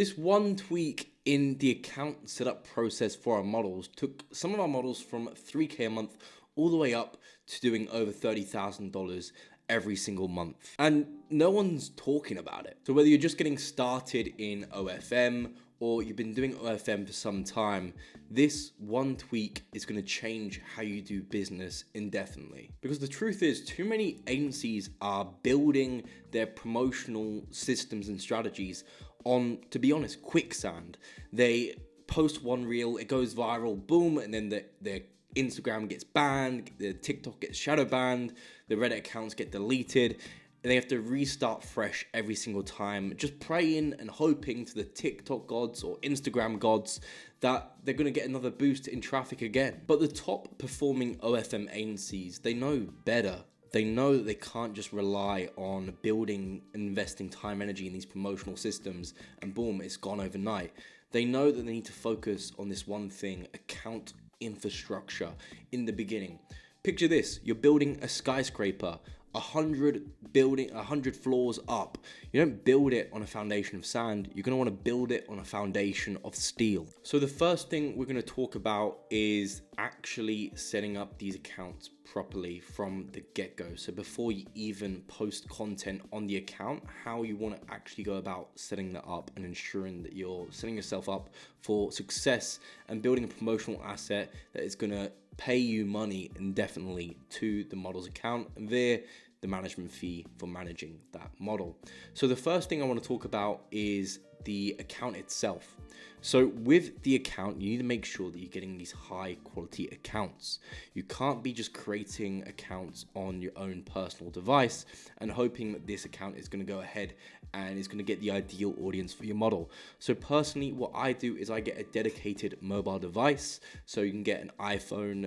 This one tweak in the account setup process for our models took some of our models from $3K a month all the way up to doing over $30,000 every single month. And no one's talking about it. So whether you're just getting started in OFM or you've been doing OFM for some time, this one tweak is going to change how you do business indefinitely. Because the truth is, too many agencies are building their promotional systems and strategies on, to be honest, quicksand. They post one reel, it goes viral, boom, and then their Instagram gets banned, the TikTok gets shadow banned, the Reddit accounts get deleted, and they have to restart fresh every single time, just praying and hoping to the TikTok gods or Instagram gods that they're going to get another boost in traffic again. But the top performing OFM agencies, they know better. They know that they can't just rely on building and investing time, energy in these promotional systems and boom, it's gone overnight. They know that they need to focus on this one thing, account infrastructure in the beginning. Picture this, you're building a skyscraper, 100 floors up. You don't build it on a foundation of sand. You're going to want to build it on a foundation of steel. So the first thing we're going to talk about is actually setting up these accounts properly from the get-go. So before you even post content on the account, how you want to actually go about setting that up and ensuring that you're setting yourself up for success and building a promotional asset that is going to pay you money indefinitely to the model's account and via the management fee for managing that model. So the first thing I want to talk about is the account itself. So with the account, you need to make sure that you're getting these high quality accounts. You can't be just creating accounts on your own personal device and hoping that this account is going to go ahead and is going to get the ideal audience for your model. So personally, what I do is I get a dedicated mobile device. So you can get an iPhone,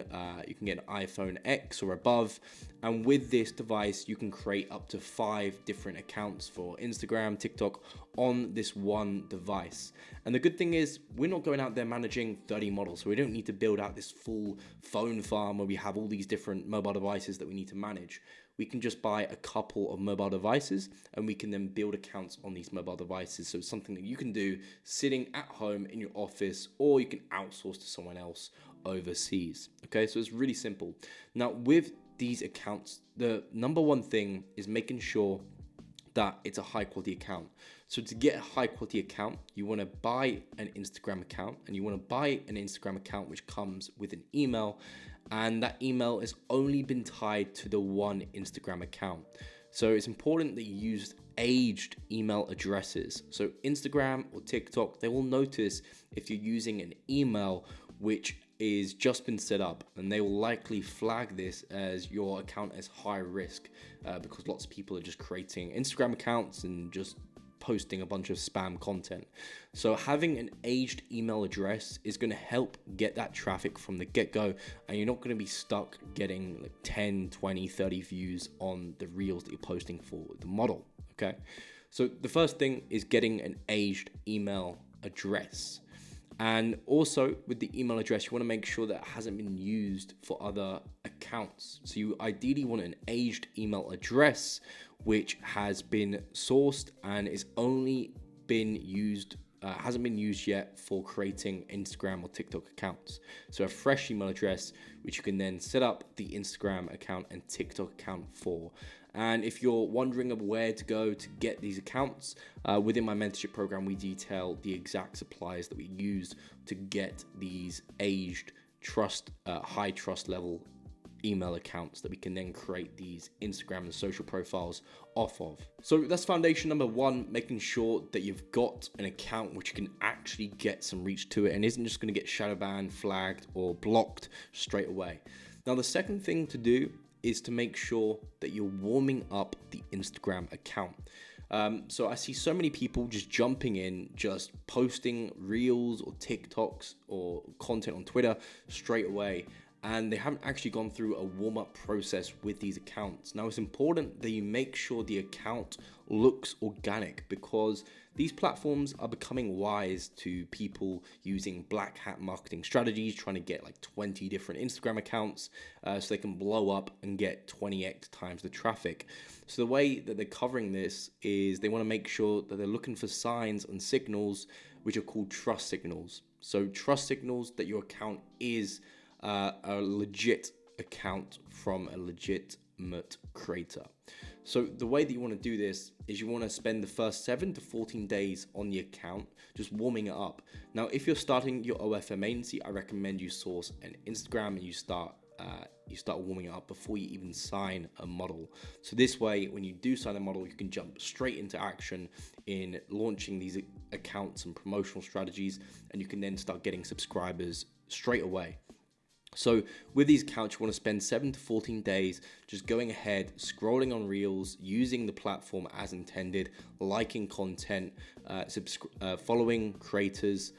X or above. And with this device, you can create up to 5 different accounts for Instagram, TikTok on this one device. And the good thing is we're not going out there managing 30 models. So we don't need to build out this full phone farm where we have all these different mobile devices that we need to manage. We can just buy a couple of mobile devices and we can then build accounts on these mobile devices. So it's something that you can do sitting at home in your office, or you can outsource to someone else overseas. Okay, so it's really simple. Now with these accounts, the number one thing is making sure that it's a high quality account. So to get a high quality account, you want to buy an Instagram account, and you want to buy an Instagram account which comes with an email, and that email has only been tied to the one Instagram account. So it's important that you use aged email addresses. So Instagram or TikTok, they will notice if you're using an email which is just been set up, and they will likely flag this as your account as high risk because lots of people are just creating Instagram accounts and just posting a bunch of spam content. So having an aged email address is going to help get that traffic from the get-go, and you're not going to be stuck getting like 10, 20, 30 views on the reels that you're posting for the model. Okay, so the first thing is getting an aged email address. And also with the email address, you want to make sure that it hasn't been used for other accounts. So you ideally want an aged email address which has been sourced and is only been used, hasn't been used yet for creating Instagram or TikTok accounts. So a fresh email address which you can then set up the Instagram account and TikTok account for. And if you're wondering of where to go to get these accounts, within my mentorship program, we detail the exact suppliers that we use to get these aged high trust level email accounts that we can then create these Instagram and social profiles off of. So that's foundation number one, making sure that you've got an account which can actually get some reach to it and isn't just going to get shadow banned, flagged, or blocked straight away. Now, the second thing to do is to make sure that you're warming up the Instagram account. So I see so many people just jumping in, just posting reels or TikToks or content on Twitter straight away, and they haven't actually gone through a warm-up process with these accounts. Now, it's important that you make sure the account looks organic, because these platforms are becoming wise to people using black hat marketing strategies, trying to get like 20 different Instagram accounts so they can blow up and get 20x times the traffic. So the way that they're covering this is they want to make sure that they're looking for signs and signals which are called trust signals. So trust signals that your account is a legit account from a legitimate creator. So the way that you want to do this is you want to spend the first 7 to 14 days on the account just warming it up. Now, if you're starting your OFM agency, I recommend you source an Instagram and you start warming it up before you even sign a model. So this way, when you do sign a model, you can jump straight into action in launching these accounts and promotional strategies, and you can then start getting subscribers straight away. So with these accounts, you want to spend 7 to 14 days just going ahead, scrolling on Reels, using the platform as intended, liking content, following creators,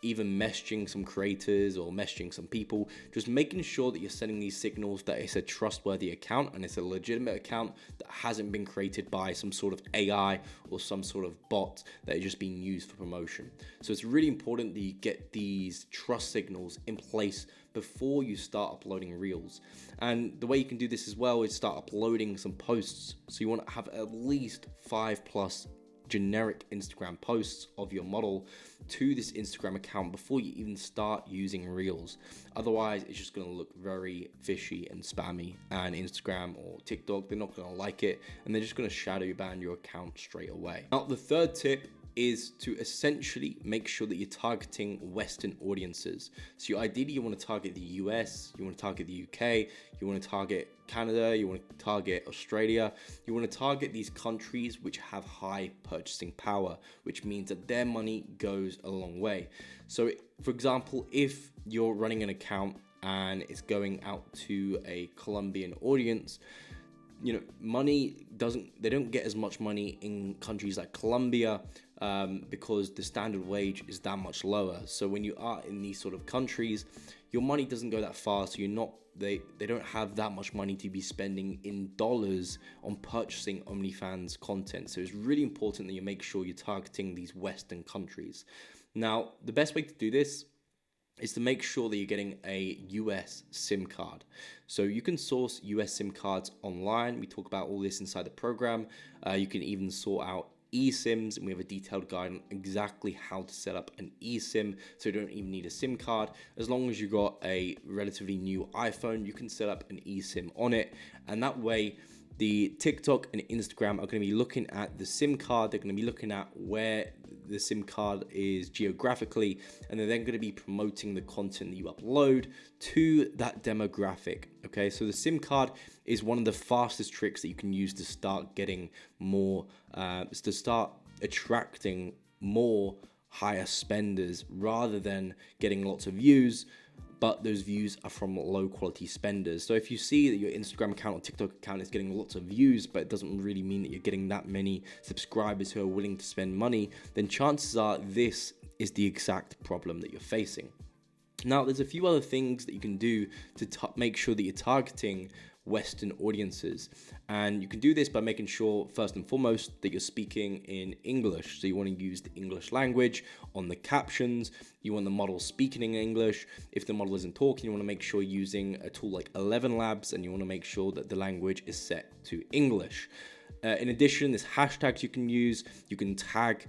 even messaging some creators or messaging some people, just making sure that you're sending these signals that it's a trustworthy account and it's a legitimate account that hasn't been created by some sort of AI or some sort of bot that is just being used for promotion. So it's really important that you get these trust signals in place before you start uploading Reels. And the way you can do this as well is start uploading some posts. So you want to have at least 5+ generic Instagram posts of your model to this Instagram account before you even start using Reels. Otherwise, it's just going to look very fishy and spammy, and Instagram or TikTok, they're not going to like it, and they're just going to shadow ban your account straight away. Now, the third tip is to essentially make sure that you're targeting Western audiences. So ideally you want to target the US, you want to target the UK, you want to target Canada, you want to target Australia, you want to target these countries which have high purchasing power, which means that their money goes a long way. So for example, if you're running an account and it's going out to a Colombian audience, you know, they don't get as much money in countries like Colombia because the standard wage is that much lower. So when you are in these sort of countries, your money doesn't go that far. So they don't have that much money to be spending in dollars on purchasing OnlyFans content. So it's really important that you make sure you're targeting these Western countries. Now, the best way to do this is to make sure that you're getting a US SIM card. So you can source US SIM cards online. We talk about all this inside the program. You can even sort out eSIMs, and we have a detailed guide on exactly how to set up an eSIM, so you don't even need a SIM card. As long as you got a relatively new iPhone, you can set up an eSIM on it, and that way the TikTok and Instagram are going to be looking at the SIM card. They're going to be looking at where the SIM card is geographically, and they're then going to be promoting the content that you upload to that demographic. Okay, so the SIM card is one of the fastest tricks that you can use to start getting more, to start attracting more higher spenders rather than getting lots of views, but those views are from low quality spenders. So if you see that your Instagram account or TikTok account is getting lots of views, but it doesn't really mean that you're getting that many subscribers who are willing to spend money, then chances are this is the exact problem that you're facing. Now, there's a few other things that you can do to make sure that you're targeting Western audiences. And you can do this by making sure, first and foremost, that you're speaking in English. So you want to use the English language on the captions. You want the model speaking in English. If the model isn't talking, you want to make sure you're using a tool like 11 Labs, and you want to make sure that the language is set to English. In addition, there's hashtags you can use. You can tag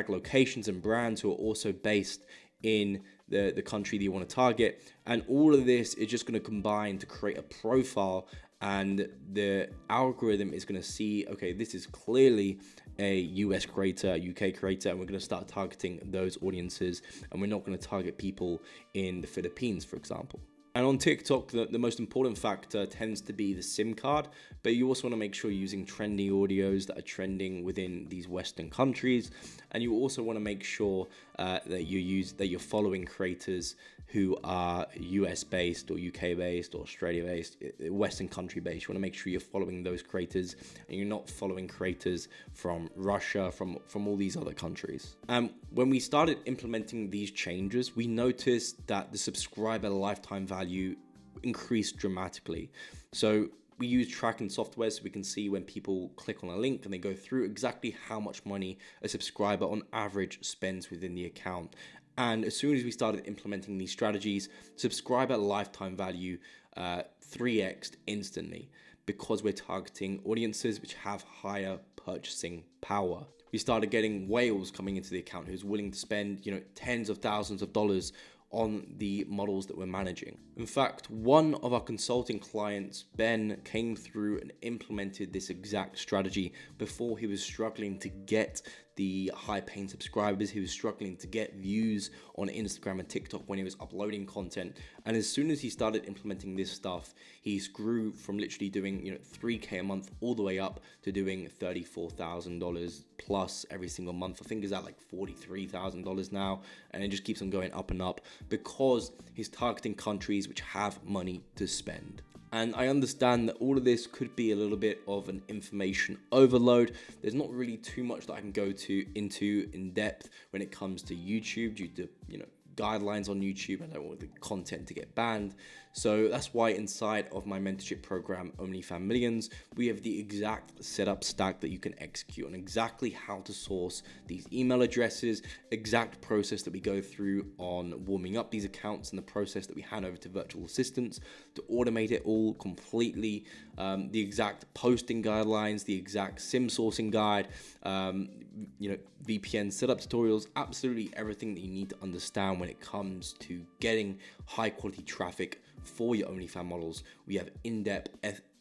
locations and brands who are also based in the country that you want to target, and all of this is just going to combine to create a profile, and the algorithm is going to see, okay, this is clearly a US creator, a UK creator, and we're going to start targeting those audiences, and we're not going to target people in the Philippines, for example. And on TikTok, the most important factor tends to be the SIM card, but you also want to make sure you're using trendy audios that are trending within these Western countries, and you also want to make sure that you're following creators who are US based or UK based or Australia based, Western country based. You want to make sure you're following those creators and you're not following creators from Russia, from all these other countries. When we started implementing these changes, we noticed that the subscriber lifetime value increased dramatically. So we use tracking software so we can see when people click on a link and they go through exactly how much money a subscriber on average spends within the account. And as soon as we started implementing these strategies, subscriber lifetime value 3x'd instantly, because we're targeting audiences which have higher purchasing power. We started getting whales coming into the account who's willing to spend, tens of thousands of dollars on the models that we're managing. In fact, one of our consulting clients, Ben, came through and implemented this exact strategy before he was struggling to get the high-paying subscribers. He was struggling to get views on Instagram and TikTok when he was uploading content. And as soon as he started implementing this stuff, he grew from literally doing $3K a month all the way up to doing $34,000 plus every single month. I think he's at like $43,000 now, and it just keeps on going up and up because he's targeting countries which have money to spend. And I understand that all of this could be a little bit of an information overload. There's not really too much that I can go into in depth when it comes to YouTube due to, guidelines on YouTube. I don't want the content to get banned. So that's why inside of my mentorship program, OnlyFans Millions, we have the exact setup stack that you can execute on exactly how to source these email addresses, exact process that we go through on warming up these accounts, and the process that we hand over to virtual assistants to automate it all completely, the exact posting guidelines, the exact SIM sourcing guide, VPN setup tutorials, absolutely everything that you need to understand when it comes to getting high quality traffic for your OnlyFans models. We have in-depth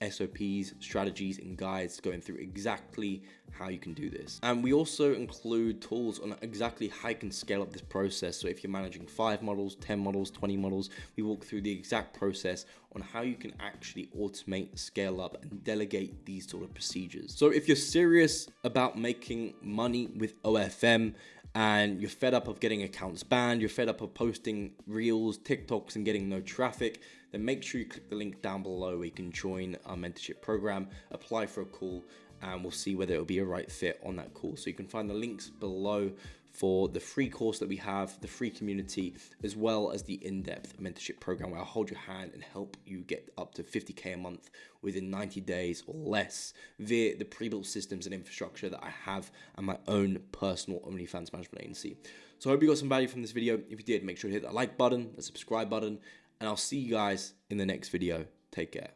SOPs, strategies, and guides going through exactly how you can do this. And we also include tools on exactly how you can scale up this process. So if you're managing 5 models, 10 models, 20 models, we walk through the exact process on how you can actually automate, scale up, and delegate these sort of procedures. So if you're serious about making money with OFM, and you're fed up of getting accounts banned, you're fed up of posting reels, TikToks, and getting no traffic, then make sure you click the link down below where you can join our mentorship program, apply for a call, and we'll see whether it'll be a right fit on that call. So you can find the links below for the free course that we have, the free community, as well as the in-depth mentorship program where I'll hold your hand and help you get up to 50K a month within 90 days or less via the pre-built systems and infrastructure that I have and my own personal OnlyFans management agency. So I hope you got some value from this video. If you did, make sure to hit that like button, the subscribe button, and I'll see you guys in the next video. Take care.